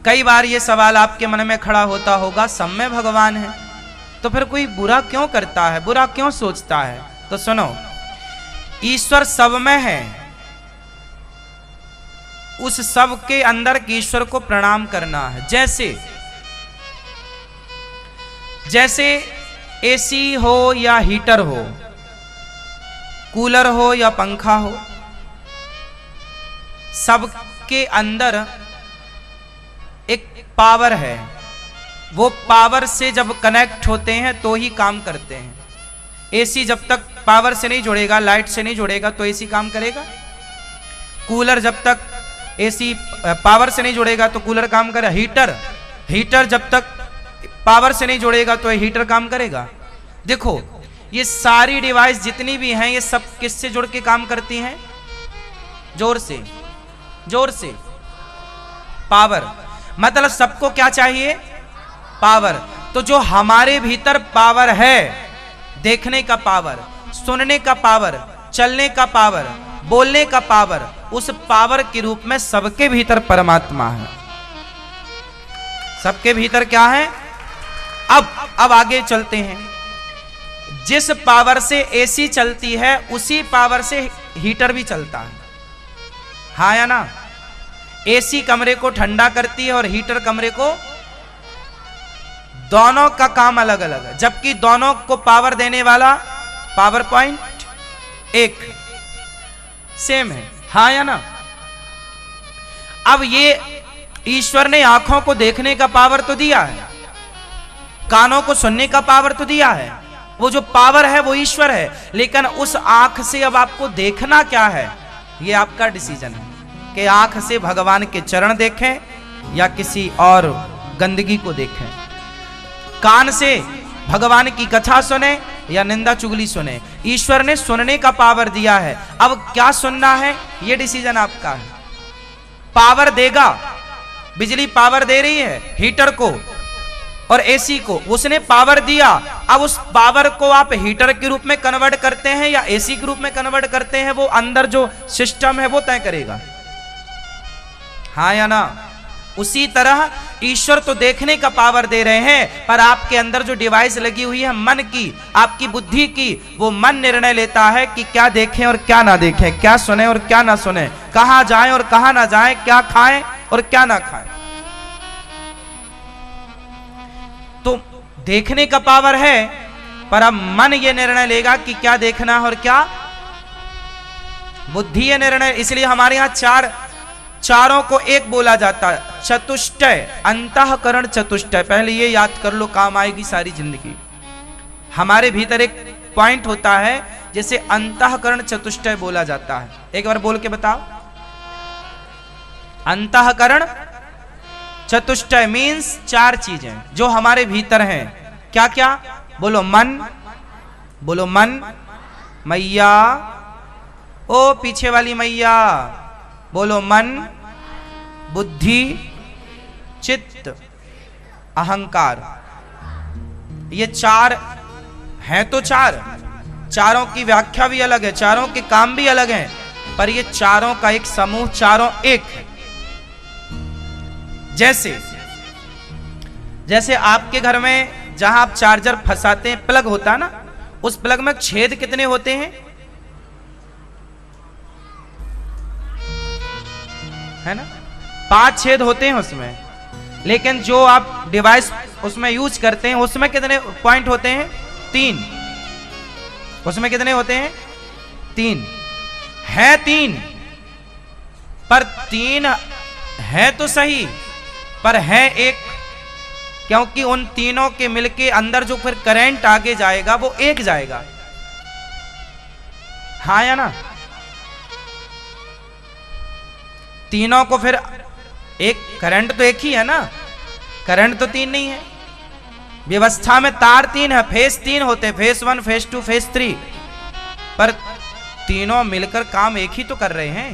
कई बार ये सवाल आपके मन में खड़ा होता होगा, सब में भगवान है तो फिर कोई बुरा क्यों करता है, बुरा क्यों सोचता है? तो सुनो, ईश्वर सब में है, उस सब के अंदर के ईश्वर को प्रणाम करना है। जैसे एसी हो या हीटर हो, कूलर हो या पंखा हो, सबके अंदर एक पावर है, वो पावर से जब कनेक्ट होते हैं तो ही काम करते हैं। एसी जब तक पावर से नहीं जुड़ेगा, लाइट से नहीं जुड़ेगा तो एसी काम करेगा। कूलर जब तक एसी पावर से नहीं जुड़ेगा तो कूलर काम करेगा। हीटर जब तक पावर से नहीं जुड़ेगा तो हीटर काम करेगा। देखो ये सारी डिवाइस जितनी भी हैं ये सब किससे जुड़ के काम करती हैं? जोर से पावर। मतलब सबको क्या चाहिए? पावर। तो जो हमारे भीतर पावर है, देखने का पावर, सुनने का पावर, चलने का पावर, बोलने का पावर, उस पावर के रूप में सबके भीतर परमात्मा है। सबके भीतर क्या है? अब आगे चलते हैं। जिस पावर से एसी चलती है उसी पावर से हीटर भी चलता है, हाँ या ना? एसी कमरे को ठंडा करती है और हीटर कमरे को, दोनों का काम अलग अलग है, जबकि दोनों को पावर देने वाला पावर पॉइंट एक सेम है, हाँ या ना? अब ये ईश्वर ने आंखों को देखने का पावर तो दिया है, कानों को सुनने का पावर तो दिया है, वो जो पावर है वो ईश्वर है, लेकिन उस आंख से अब आपको देखना क्या है ये आपका डिसीजन है कि आंख से भगवान के चरण देखें या किसी और गंदगी को देखें। कान से भगवान की कथा सुने या निंदा चुगली सुने। ईश्वर ने सुनने का पावर दिया है, अब क्या सुनना है ये डिसीजन आपका है। पावर देगा, बिजली पावर दे रही है हीटर को और एसी को, उसने पावर दिया, अब उस पावर को आप हीटर के रूप में कन्वर्ट करते हैं या एसी के रूप में कन्वर्ट करते हैं, वो अंदर जो सिस्टम है वो तय करेगा, हाँ या ना? उसी तरह ईश्वर तो देखने का पावर दे रहे हैं, पर आपके अंदर जो डिवाइस लगी हुई है मन की, आपकी बुद्धि की, वो मन निर्णय लेता है कि क्या देखें और क्या ना देखें, क्या सुने और क्या ना सुने, कहां जाएं और कहां ना जाएं, क्या खाएं और क्या ना खाएं। तो देखने का पावर है, पर अब मन ये निर्णय लेगा कि क्या देखना है और क्या, बुद्धि ये निर्णय। इसलिए हमारे यहां चारों को एक बोला जाता है, चतुष्टय, अंतःकरण चतुष्टय। पहले ये याद कर लो, काम आएगी सारी जिंदगी। हमारे भीतर एक पॉइंट होता है जिसे अंतःकरण चतुष्टय बोला जाता है। एक बार बोल के बताओ, अंतःकरण चतुष्टय मीन्स चार चीजें जो हमारे भीतर हैं। क्या क्या? बोलो मन, मैया, ओ पीछे वाली मैया, बोलो मन, बुद्धि, चित्त, अहंकार। ये चार हैं तो चारों की व्याख्या भी अलग है, चारों के काम भी अलग हैं, पर ये चारों का एक समूह, चारों एक है। जैसे आपके घर में जहां आप चार्जर फंसाते हैं, प्लग होता है ना, उस प्लग में छेद कितने होते हैं? है ना? 5 छेद होते हैं उसमें, लेकिन जो आप डिवाइस उसमें यूज करते हैं उसमें कितने पॉइंट होते हैं? 3। उसमें कितने होते हैं? 3 है। 3 पर 3 है तो सही, पर है एक, क्योंकि उन तीनों के मिलके अंदर जो फिर करंट आगे जाएगा वो एक जाएगा, हाँ या ना? तीनों को फिर एक करंट तो एक ही है ना, करंट तो 3 नहीं है। व्यवस्था में तार 3 है, फेस 3 होते हैं, फेस 1, फेस 2, फेस 3, पर तीनों मिलकर काम एक ही तो कर रहे हैं,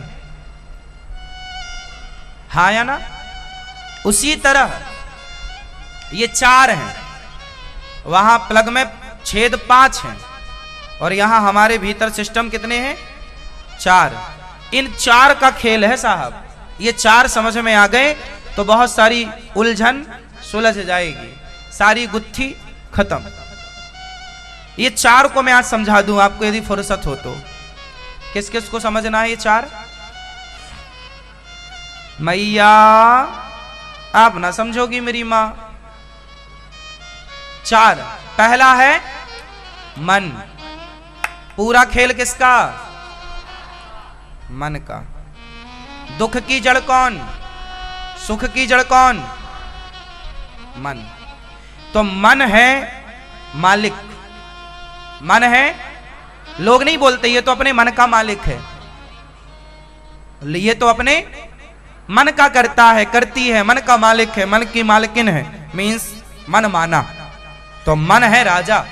हाँ या ना? उसी तरह ये 4 हैं, वहां प्लग में छेद 5 हैं, और यहां हमारे भीतर सिस्टम कितने हैं? 4। इन 4 का खेल है साहब। ये 4 समझ में आ गए तो बहुत सारी उलझन सुलझ जाएगी, सारी गुत्थी खत्म। ये चार को मैं आज समझा दूं आपको यदि फुर्सत हो तो। किस किस को समझना है ये चार? मैया आप ना समझोगी मेरी मां। चार, पहला है मन। पूरा खेल किसका? मन का। दुख की जड़ कौन? सुख की जड़ कौन? मन। तो मन है मालिक, मन है, लोग नहीं बोलते ये तो अपने मन का मालिक है, ये तो अपने मन का करता है, करती है, मन का मालिक है, मन की मालकिन है, मीन्स मन माना। तो मन है राजा,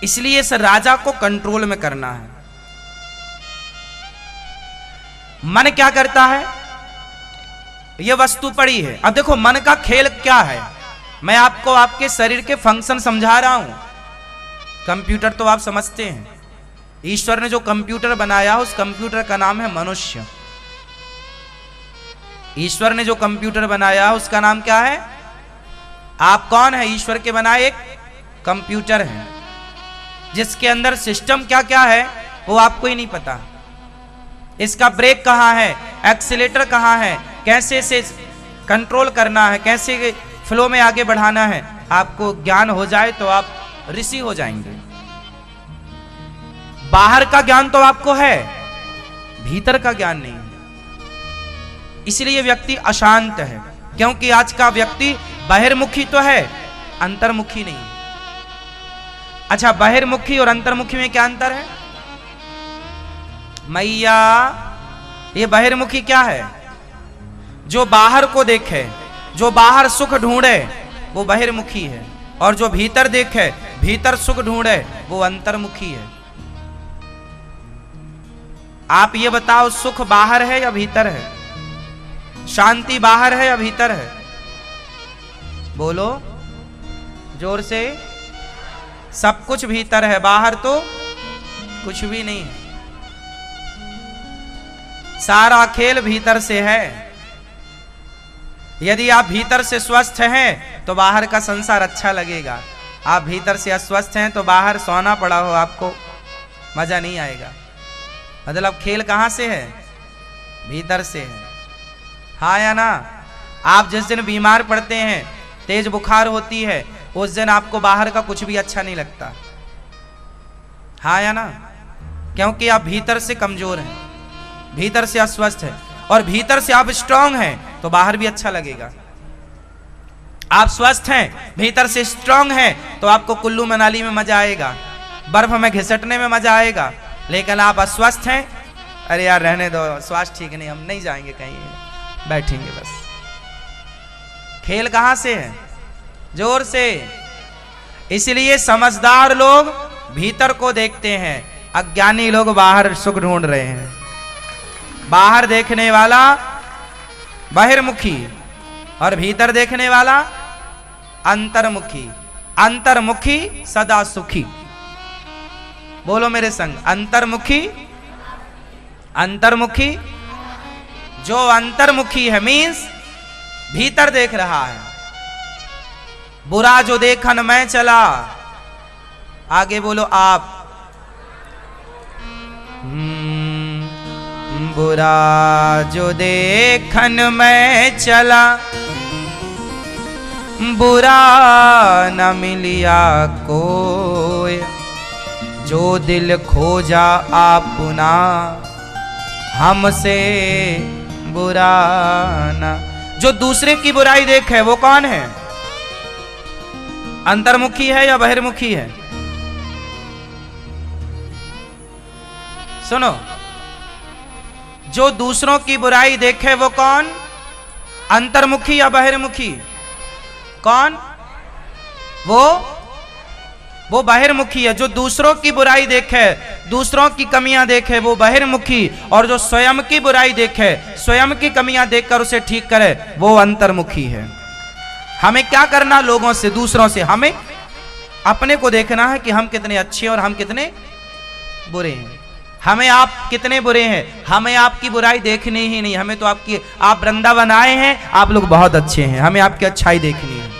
इसलिए इस राजा को कंट्रोल में करना है। मन क्या करता है? यह वस्तु पड़ी है। अब देखो मन का खेल क्या है, मैं आपको आपके शरीर के फंक्शन समझा रहा हूं। कंप्यूटर तो आप समझते हैं, ईश्वर ने जो कंप्यूटर बनाया उस कंप्यूटर का नाम है मनुष्य। ईश्वर ने जो कंप्यूटर बनाया उसका नाम क्या है? आप कौन है? ईश्वर के बनाए एक कंप्यूटर है, जिसके अंदर सिस्टम क्या क्या है वो आपको ही नहीं पता। इसका ब्रेक कहां है, एक्सीलेटर कहां है, कैसे से कंट्रोल करना है, कैसे फ्लो में आगे बढ़ाना है, आपको ज्ञान हो जाए तो आप ऋषि हो जाएंगे। बाहर का ज्ञान तो आपको है, भीतर का ज्ञान नहीं है। इसलिए व्यक्ति अशांत है, क्योंकि आज का व्यक्ति बहिर्मुखी तो है, अंतर्मुखी नहीं। अच्छा, बहिर्मुखी और अंतर्मुखी में क्या अंतर है? मैया, ये बहिर्मुखी क्या है? जो बाहर को देखे, जो बाहर सुख ढूंढे वो बहिर्मुखी है, और जो भीतर देखे, भीतर सुख ढूंढे वो अंतर्मुखी है। आप ये बताओ, सुख बाहर है या भीतर है? शांति बाहर है या भीतर है? बोलो जोर से। सब कुछ भीतर है, बाहर तो कुछ भी नहीं है। सारा खेल भीतर से है। यदि आप भीतर से स्वस्थ हैं तो बाहर का संसार अच्छा लगेगा। आप भीतर से अस्वस्थ हैं तो बाहर सोना पड़ा हो आपको मजा नहीं आएगा। मतलब खेल कहां से है? भीतर से है। हाँ या ना? आप जिस दिन बीमार पड़ते हैं, तेज बुखार होती है, उस दिन आपको बाहर का कुछ भी अच्छा नहीं लगता। हाँ या ना? क्योंकि आप भीतर से कमजोर हैं, भीतर से अस्वस्थ हैं, और भीतर से आप स्ट्रांग हैं तो बाहर भी अच्छा लगेगा। आप स्वस्थ हैं, भीतर से स्ट्रांग हैं, तो आपको कुल्लू मनाली में मजा आएगा, बर्फ में घिसटने में मजा आएगा। लेकिन आप अस्वस्थ हैं, अरे यार रहने दो, स्वास्थ्य ठीक नहीं, हम नहीं जाएंगे कहीं, बैठेंगे बस। खेल कहां से है? जोर से। इसलिए समझदार लोग भीतर को देखते हैं, अज्ञानी लोग बाहर सुख ढूंढ रहे हैं। बाहर देखने वाला बहिर्मुखी और भीतर देखने वाला अंतर्मुखी। अंतर्मुखी सदा सुखी। बोलो मेरे संग, अंतर्मुखी। अंतर्मुखी, जो अंतर्मुखी है मीन्स भीतर देख रहा है। बुरा जो देखन मैं चला, आगे बोलो आप। बुरा जो देखन मैं चला, बुरा न मिलिया कोई, जो दिल खोजा आपना हमसे बुरा न। जो दूसरे की बुराई देखे वो कौन है? अंतर्मुखी है या बहिर्मुखी है? सुनो, जो दूसरों की बुराई देखे वो कौन? अंतर्मुखी या बहिर्मुखी? कौन? वो बहिर्मुखी है। जो दूसरों की बुराई देखे, दूसरों की कमियां देखे वो बहिर्मुखी, और जो स्वयं की बुराई देखे, स्वयं की कमियां देखकर उसे ठीक करे वो अंतर्मुखी है। हमें क्या करना? लोगों से, दूसरों से हमें अपने को देखना है कि हम कितने अच्छे और हम कितने बुरे हैं। हमें आप कितने बुरे हैं, हमें आपकी बुराई देखनी ही नहीं, हमें तो आपकी, आप वृंदावन आए हैं, आप लोग बहुत अच्छे हैं, हमें आपकी अच्छाई देखनी है।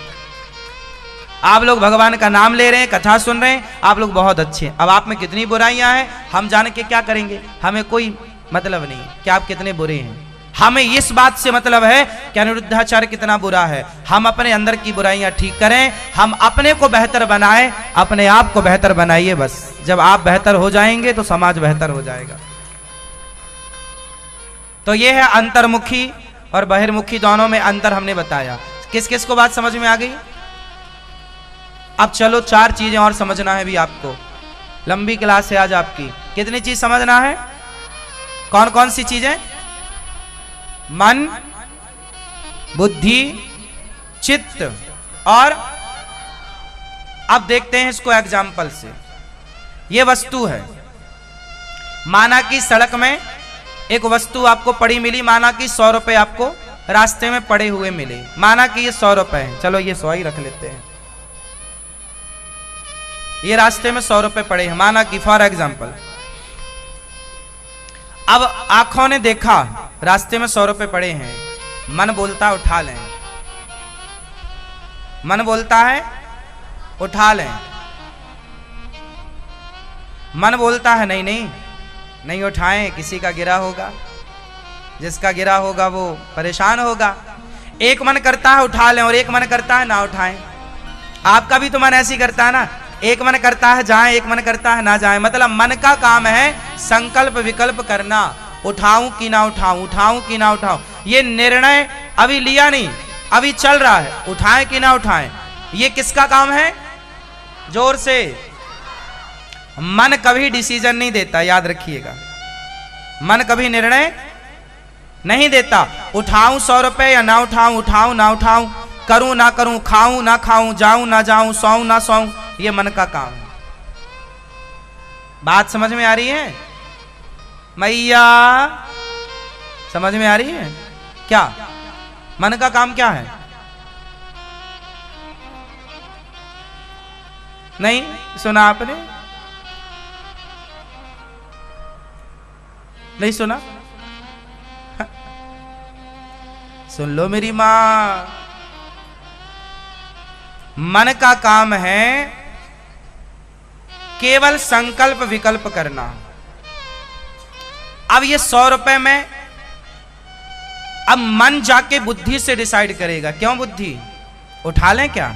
आप लोग भगवान का नाम ले रहे हैं, कथा सुन रहे हैं, आप लोग बहुत अच्छे हैं। अब आप में कितनी बुराइयां हैं हम जान के क्या करेंगे, हमें कोई मतलब नहीं कि आप कितने बुरे हैं। हमें इस बात से मतलब है कि अनिरुद्धाचार्य कितना बुरा है। हम अपने अंदर की बुराइयां ठीक करें, हम अपने को बेहतर बनाएं, अपने आप को बेहतर बनाइए। बस जब आप बेहतर हो जाएंगे तो समाज बेहतर हो जाएगा। तो ये है अंतर्मुखी और बहिर्मुखी, दोनों में अंतर हमने बताया। किस किस को बात समझ में आ गई? अब चलो 4 चीजें और समझना है भी आपको। लंबी क्लास है आज आपकी। कितनी चीज समझना है? कौन कौन सी चीजें? मन, बुद्धि, चित्त और अब देखते हैं इसको एग्जाम्पल से। ये वस्तु है, माना कि सड़क में एक वस्तु आपको पड़ी मिली, माना कि 100 रुपए आपको रास्ते में पड़े हुए मिले, माना कि ये 100 रुपए हैं, चलो ये 100 ही रख लेते हैं। ये रास्ते में 100 रुपए पड़े हैं, माना कि फॉर एग्जाम्पल। अब आंखों ने देखा रास्ते में 100 रुपए पड़े हैं, मन बोलता है उठा लें, मन बोलता है उठा लें, मन बोलता है नहीं नहीं नहीं उठाएं, किसी का गिरा होगा, जिसका गिरा होगा वो परेशान होगा। एक मन करता है उठा लें और एक मन करता है ना उठाएं। आपका भी तो मन ऐसी करता है ना, एक मन करता है जाएं, एक मन करता है ना जाएं। मतलब मन का काम है संकल्प विकल्प करना, उठाऊं कि ना उठाऊं, उठाऊं कि ना उठाऊं। ये निर्णय अभी लिया नहीं, अभी चल रहा है, उठाएं कि ना उठाएं। ये किसका काम है? जोर से। मन कभी डिसीजन नहीं देता, याद रखिएगा, मन कभी निर्णय नहीं देता। उठाऊं 100 रुपए या ना उठाऊं, उठाऊं ना उठाऊं, करूं ना करूं, खाऊं ना खाऊं, जाऊं ना जाऊं, सोऊं ना सोऊं, ये मन का काम है। बात समझ में आ रही है मैया? समझ में आ रही है? क्या मन का काम क्या है? नहीं सुना आपने? नहीं सुना? सुन लो मेरी मां, मन का काम है केवल संकल्प विकल्प करना। अब ये 100 रुपए में अब मन जाके बुद्धि से डिसाइड करेगा। क्यों बुद्धि? उठा लें क्या?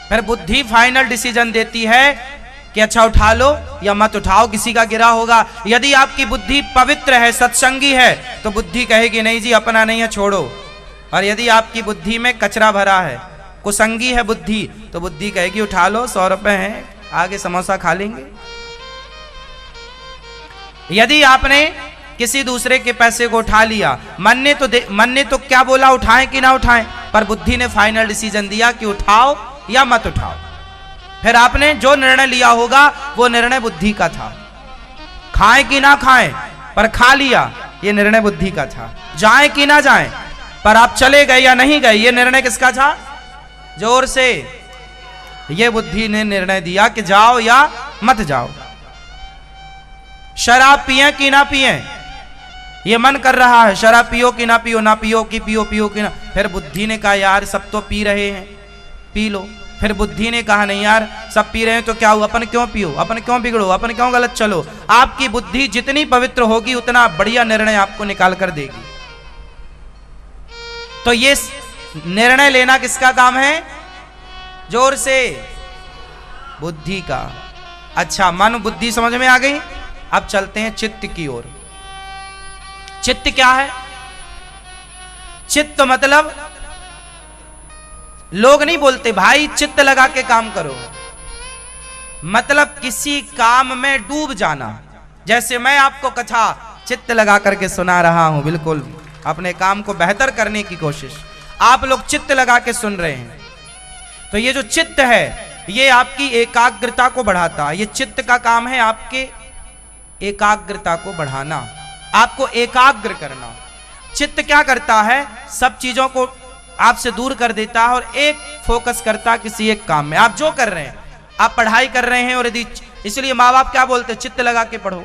फिर बुद्धि फाइनल डिसीजन देती है कि अच्छा उठा लो या मत उठाओ, किसी का गिरा होगा। यदि आपकी बुद्धि पवित्र है, सत्संगी है, तो बुद्धि कहेगी नहीं जी अपना नहीं है, छोड़ो। और यदि आपकी बुद्धि में कचरा भरा है, कुसंगी है बुद्धि, तो बुद्धि कहेगी उठा लो, 100 रुपए हैं, आगे समोसा खा लेंगे। यदि आपने किसी दूसरे के पैसे को उठा लिया, मन ने तो क्या बोला, उठाएं कि ना उठाएं, पर बुद्धि ने फाइनल डिसीजन दिया कि उठाओ या मत उठाओ। फिर आपने जो निर्णय लिया होगा वो निर्णय बुद्धि का था। खाएं कि ना खाएं, पर खा लिया, ये निर्णय बुद्धि का था। जाएं कि ना जाएं, पर आप चले गए या नहीं गए, ये निर्णय किसका था? जोर से। ये बुद्धि ने निर्णय दिया कि जाओ या मत जाओ। शराब पिए कि ना पिए, ये मन कर रहा है, शराब पियो कि ना पियो, ना पियो कि पियो, पियो कि ना। फिर बुद्धि ने कहा यार सब तो पी रहे हैं, पी लो। फिर बुद्धि ने कहा नहीं यार सब पी रहे हैं तो क्या हुआ, अपन क्यों पियो, अपन क्यों बिगड़ो, अपन क्यों गलत चलो। आपकी बुद्धि जितनी पवित्र होगी उतना बढ़िया निर्णय आपको निकाल कर देगी। तो ये निर्णय लेना किसका काम है? जोर से। बुद्धि का। अच्छा, मन बुद्धि समझ में आ गई। अब चलते हैं चित्त की ओर। चित्त क्या है? चित्त मतलब लोग नहीं बोलते भाई चित्त लगा के काम करो, मतलब किसी काम में डूब जाना। जैसे मैं आपको कथा चित्त लगा करके सुना रहा हूं, बिल्कुल अपने काम को बेहतर करने की कोशिश, आप लोग चित्त लगा के सुन रहे हैं। तो ये जो चित्त है ये आपकी एकाग्रता को बढ़ाता है। ये चित्त का काम है आपके एकाग्रता को बढ़ाना, आपको एकाग्र करना। चित्त क्या करता है? सब चीजों को आपसे दूर कर देता है और एक फोकस करता है किसी एक काम में। आप जो कर रहे हैं, आप पढ़ाई कर रहे हैं और यदि, इसलिए माँ बाप क्या बोलते हैं? चित्त लगा के पढ़ो।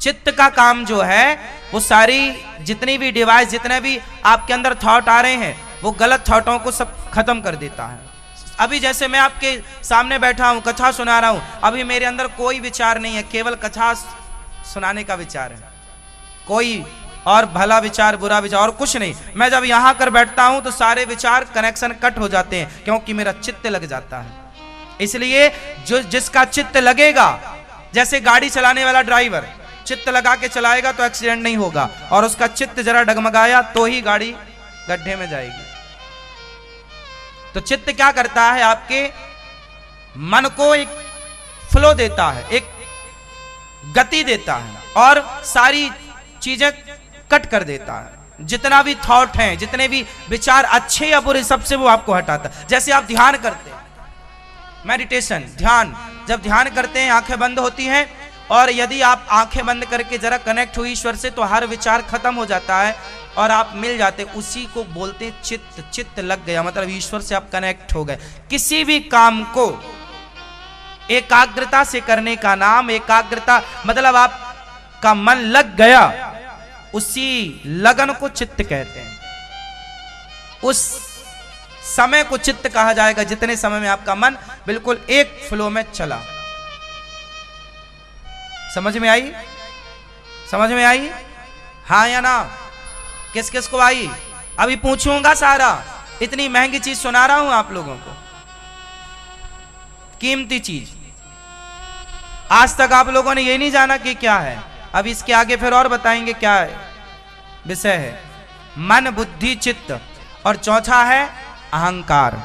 चित्त का काम जो है वो सारी जितनी भी डिवाइस, जितने भी आपके अंदर थॉट आ रहे हैं, वो गलत थॉटों को सब खत्म कर देता है। अभी जैसे मैं आपके सामने बैठा हूं, कथा सुना रहा हूं, अभी मेरे अंदर कोई विचार नहीं है, केवल कथा सुनाने का विचार है, कोई और भला विचार बुरा विचार और कुछ नहीं। मैं जब यहां कर बैठता हूं तो सारे विचार कनेक्शन कट हो जाते हैं, क्योंकि मेरा चित्त लग जाता है। इसलिए जो जिसका चित्त लगेगा, जैसे गाड़ी चलाने वाला ड्राइवर चित्त लगा के चलाएगा तो एक्सीडेंट नहीं होगा, और उसका चित्त जरा डगमगाया तो ही गाड़ी गड्ढे में जाएगी। तो चित्त क्या करता है, आपके मन को एक फ्लो देता है, एक गति देता है, और सारी चीजें कट कर देता है। जितना भी थॉट हैं, जितने भी विचार अच्छे या बुरे, सबसे वो आपको हटाता है। जैसे आप ध्यान करते हैं, मेडिटेशन, ध्यान, जब ध्यान करते हैं आंखें बंद होती हैं, और यदि आप आंखें बंद करके जरा कनेक्ट हुई ईश्वर से, तो हर विचार खत्म हो जाता है और आप मिल जाते। उसी को बोलते चित्त, चित्त लग गया, मतलब ईश्वर से आप कनेक्ट हो गए। किसी भी काम को एकाग्रता से करने का नाम एकाग्रता, मतलब आपका मन लग गया, उसी लगन को चित्त कहते हैं। उस समय को चित्त कहा जाएगा जितने समय में आपका मन बिल्कुल एक फ्लो में चला। समझ में आई? समझ में आई? हाँ या ना? किस किस को आई? अभी पूछूंगा सारा, इतनी महंगी चीज सुना रहा हूं आप लोगों को, कीमती चीज। आज तक आप लोगों ने ये नहीं जाना कि क्या है, अब इसके आगे फिर और बताएंगे क्या है विषय है। मन, बुद्धि, चित्त, और चौथा है अहंकार।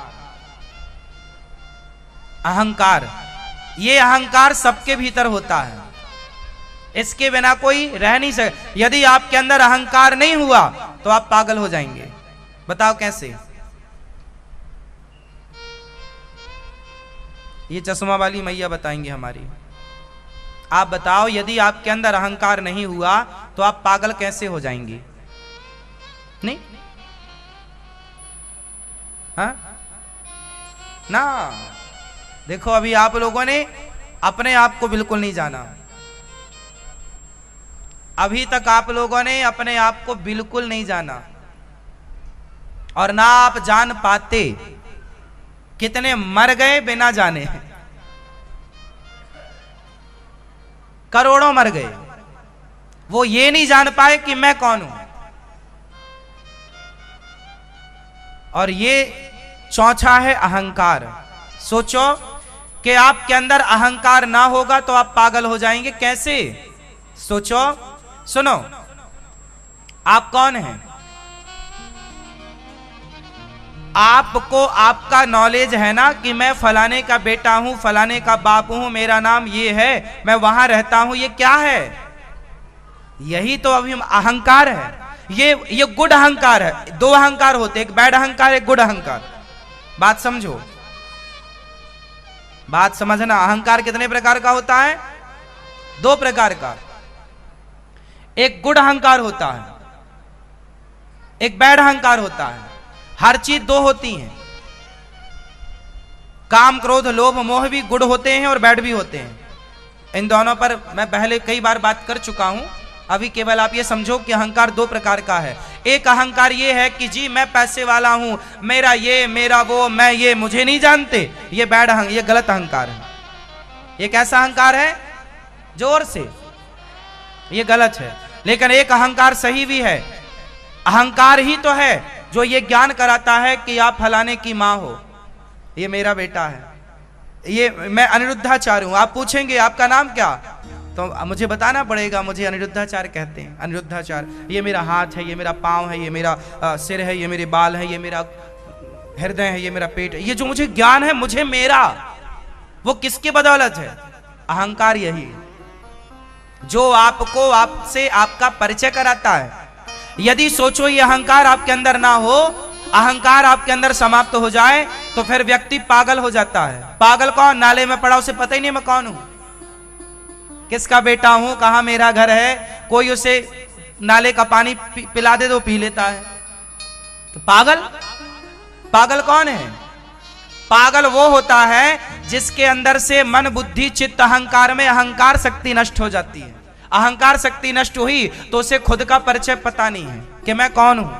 अहंकार, ये अहंकार सबके भीतर होता है, इसके बिना कोई रह नहीं सकता। यदि आपके अंदर अहंकार नहीं हुआ तो आप पागल हो जाएंगे। बताओ कैसे? ये चश्मा वाली मैया बताएंगे हमारी। आप बताओ, यदि आपके अंदर अहंकार नहीं हुआ तो आप पागल कैसे हो जाएंगे? नहीं? हाँ ना? देखो, अभी आप लोगों ने अपने आप को बिल्कुल नहीं जाना। अभी तक आप लोगों ने अपने आप को बिल्कुल नहीं जाना, और ना आप जान पाते। कितने मर गए बिना जाने, करोड़ों मर गए, वो ये नहीं जान पाए कि मैं कौन हूं। और ये चौथा है अहंकार। सोचो कि आपके अंदर अहंकार ना होगा तो आप पागल हो जाएंगे। कैसे? सोचो, सुनो, आप कौन हैं? आपको आपका नॉलेज है ना कि मैं फलाने का बेटा हूं, फलाने का बाप हूं, मेरा नाम ये है, मैं वहां रहता हूं। ये क्या है? यही तो अभी अहंकार है। ये गुड अहंकार है। दो अहंकार होते, एक बैड अहंकार, एक गुड अहंकार। बात समझो, बात समझना। अहंकार कितने प्रकार का होता है? दो प्रकार का। एक गुड अहंकार होता है, एक बैड अहंकार होता है। हर चीज दो होती हैं। काम, क्रोध, लोभ, मोह भी गुड होते हैं और बैड भी होते हैं। इन दोनों पर मैं पहले कई बार बात कर चुका हूं। अभी केवल आप ये समझो कि अहंकार दो प्रकार का है। एक अहंकार ये है कि जी मैं पैसे वाला हूं, मेरा ये, मेरा वो, मैं ये, मुझे नहीं जानते। ये बैड ये गलत अहंकार है। ये कैसा अहंकार है? जोर से, ये गलत है। लेकिन एक अहंकार सही भी है। अहंकार ही तो है जो ये ज्ञान कराता है कि आप फलाने की मां हो, ये मेरा बेटा है, ये मैं अनिरुद्धाचार्य हूं। आप पूछेंगे आपका नाम क्या, तो मुझे बताना पड़ेगा, मुझे अनिरुद्धाचार्य कहते हैं। अनिरुद्धाचार्य, ये मेरा हाथ है, ये मेरा पांव है, ये मेरा सिर है, ये मेरे बाल है, ये मेरा हृदय है, ये मेरा पेट है। ये जो मुझे ज्ञान है, मुझे मेरा, वो किसकी बदौलत है? अहंकार यही जो आपको आपसे आपका परिचय कराता है। यदि सोचो ये अहंकार आपके अंदर ना हो, अहंकार आपके अंदर समाप्त हो जाए, तो फिर व्यक्ति पागल हो जाता है। पागल कौन? नाले में पड़ा, उसे पता ही नहीं मैं कौन हूं, किसका बेटा हूं, कहां मेरा घर है। कोई उसे नाले का पानी पिला दे तो पी लेता है। तो पागल, पागल कौन है? पागल वो होता है जिसके अंदर से मन, बुद्धि, चित्त, अहंकार में अहंकार शक्ति नष्ट हो जाती है। अहंकार शक्ति नष्ट हुई तो उसे खुद का परिचय पता नहीं है कि मैं कौन हूं,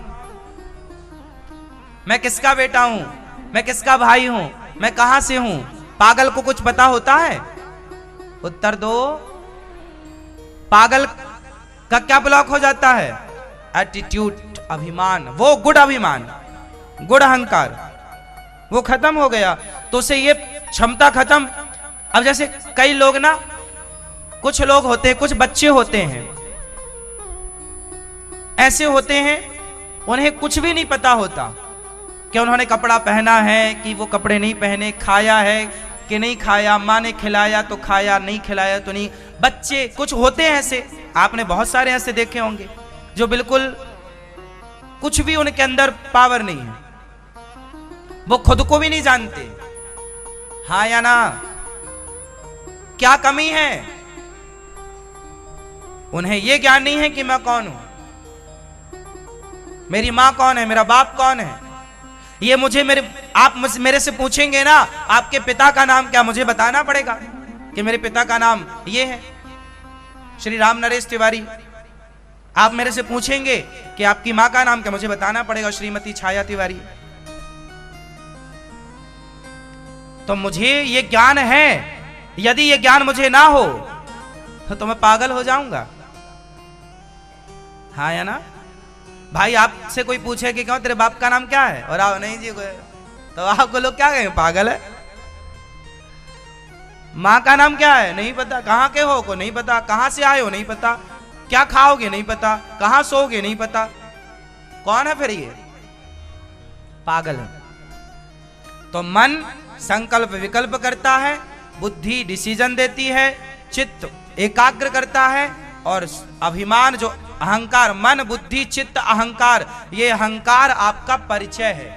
मैं किसका बेटा हूं, मैं किसका भाई हूं, मैं कहां से हूं। पागल को कुछ पता होता है? उत्तर दो। पागल का क्या ब्लॉक हो जाता है? एटीट्यूड, अभिमान, वो गुड़ अभिमान, गुड़ अहंकार, वो खत्म हो गया तो उसे ये क्षमता खत्म। अब जैसे कई लोग ना, कुछ लोग होते हैं, कुछ बच्चे होते हैं, ऐसे होते हैं उन्हें कुछ भी नहीं पता होता कि उन्होंने कपड़ा पहना है कि वो कपड़े नहीं पहने, खाया है कि नहीं खाया, माँ ने खिलाया तो खाया, नहीं खिलाया तो नहीं। बच्चे कुछ होते हैं ऐसे, आपने बहुत सारे ऐसे देखे होंगे जो बिल्कुल कुछ भी उनके अंदर पावर नहीं है, वो खुद को भी नहीं जानते। हाँ या ना? क्या कमी है? उन्हें यह ज्ञान नहीं है कि मैं कौन हूं, मेरी मां कौन है, मेरा बाप कौन है। ये मुझे आप मेरे से पूछेंगे ना, आपके पिता का नाम क्या, मुझे बताना पड़ेगा कि मेरे पिता का नाम ये है, श्री राम नरेश तिवारी। आप मेरे से पूछेंगे कि आपकी मां का नाम क्या, मुझे बताना पड़ेगा, श्रीमती छाया तिवारी। तो मुझे ये ज्ञान है, यदि ये ज्ञान मुझे ना हो तो मैं पागल हो जाऊंगा। हाँ या ना? भाई आपसे कोई पूछे कि क्यों तेरे बाप का नाम क्या है, और आप नहीं जी, तो आपको लोग क्या कहेंगे, पागल है। माँ का नाम क्या है, नहीं पता। कहाँ के हो को नहीं पता, कहाँ से आए हो नहीं पता, क्या खाओगे नहीं पता, कहाँ सोओगे नहीं पता। कौन है फिर ये? पागल है। तो मन संकल्प विकल्प करता है, बुद्धि डिसीजन देती है, चित्त एकाग्र करता है, और अभिमान जो अहंकार, मन बुद्धि चित्त अहंकार, ये अहंकार आपका परिचय है।